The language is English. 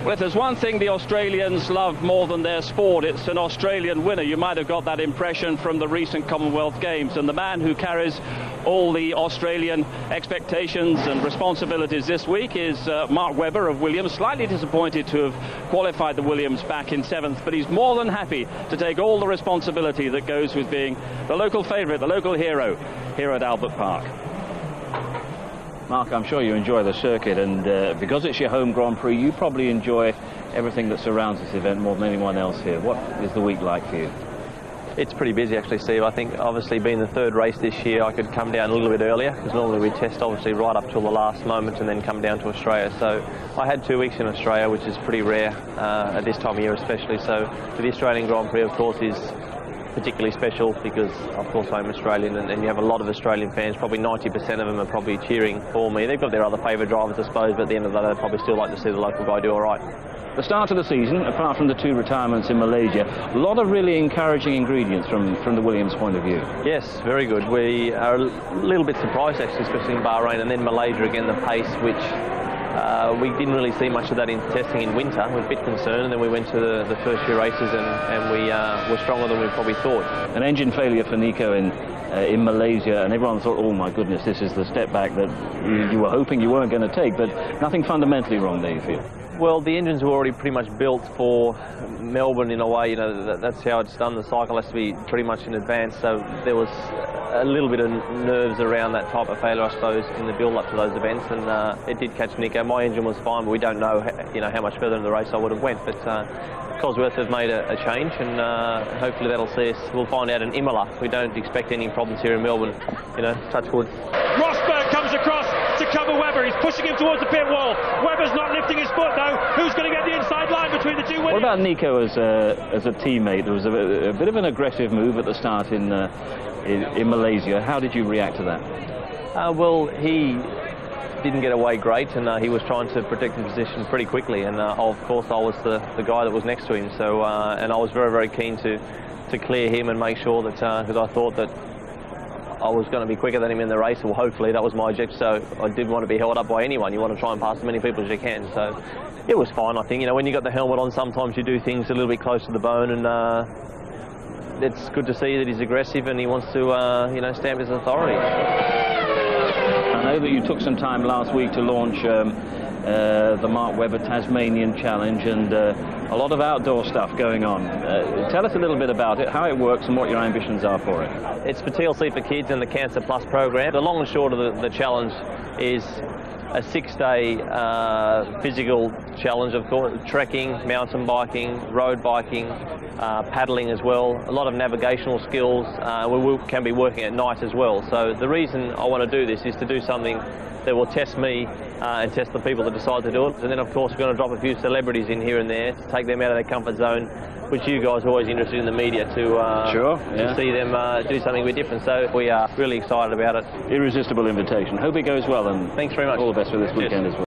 Well, if there's one thing the Australians love more than their sport, it's an Australian winner. You might have got that impression from the recent Commonwealth Games. And the man who carries all the Australian expectations and responsibilities this week is Mark Webber of Williams. Slightly disappointed to have qualified the Williams back in 7th, but he's more than happy to take all the responsibility that goes with being the local favourite, the local hero here at Albert Park. Mark, I'm sure you enjoy the circuit, and because it's your home Grand Prix, you probably enjoy everything that surrounds this event more than anyone else here. What is the week like for you? It's pretty busy actually, Steve. I think obviously being the third race this year, I could come down a little bit earlier, because normally we test obviously right up till the last moment and then come down to Australia. So I had 2 weeks in Australia, which is pretty rare at this time of year especially. So the Australian Grand Prix, of course, is particularly special because, of course, I'm Australian, and you have a lot of Australian fans. Probably 90% of them are probably cheering for me. They've got their other favourite drivers, I suppose, but at the end of the day, they'd probably still like to see the local guy do all right. The start of the season, apart from the 2 retirements in Malaysia, a lot of really encouraging ingredients from the Williams point of view. Yes, very good. We are a little bit surprised, actually, especially in Bahrain, and then Malaysia again, the pace, which we didn't really see much of that in testing in winter. We were a bit concerned, and then we went to the first few races, and we were stronger than we probably thought. An engine failure for Nico in Malaysia, and everyone thought, oh my goodness, this is the step back that you were hoping you weren't going to take, but nothing fundamentally wrong there, you feel? Well, the engines were already pretty much built for Melbourne in a way. You know, that's how it's done. The cycle has to be pretty much in advance, so there was a little bit of nerves around that type of failure, I suppose, in the build-up to those events, and it did catch Nico. My engine was fine, but we don't know, how much further in the race I would have went. But Cosworth has made a change, and hopefully that'll see us. We'll find out in Imola. We don't expect any problems here in Melbourne. Touch wood. Rosberg comes across to cover Webber. He's pushing him towards the pit wall. Webber's not lifting his foot though. Who's going to get the inside line between the two winners? What about Nico as a teammate? There was a bit of an aggressive move at the start in Malaysia. How did you react to that? Well, he didn't get away great, and he was trying to protect the position pretty quickly, and of course I was the guy that was next to him, so and I was very, very keen to clear him and make sure that, because I thought that I was going to be quicker than him in the race, or hopefully that was my objective, so I didn't want to be held up by anyone. You want to try and pass as many people as you can, so it was fine, I think. When you got the helmet on, sometimes you do things a little bit close to the bone, and it's good to see that he's aggressive and he wants to, stamp his authority. I know that you took some time last week to launch the Mark Webber Tasmanian Challenge, and a lot of outdoor stuff going on. Tell us a little bit about it, how it works and what your ambitions are for it. It's for TLC for Kids and the Cancer Plus program. The long and short of the challenge is a 6-day physical challenge, of course, trekking, mountain biking, road biking, paddling as well, a lot of navigational skills. We can be working at night as well. So the reason I want to do this is to do something that will test me and test the people that decide to do it. And then, of course, we're going to drop a few celebrities in here and there to take them out of their comfort zone, which you guys are always interested in the media to see them do something a bit different. So we are really excited about it. Irresistible invitation. Hope it goes well, and thanks very much. All the best for this weekend as well.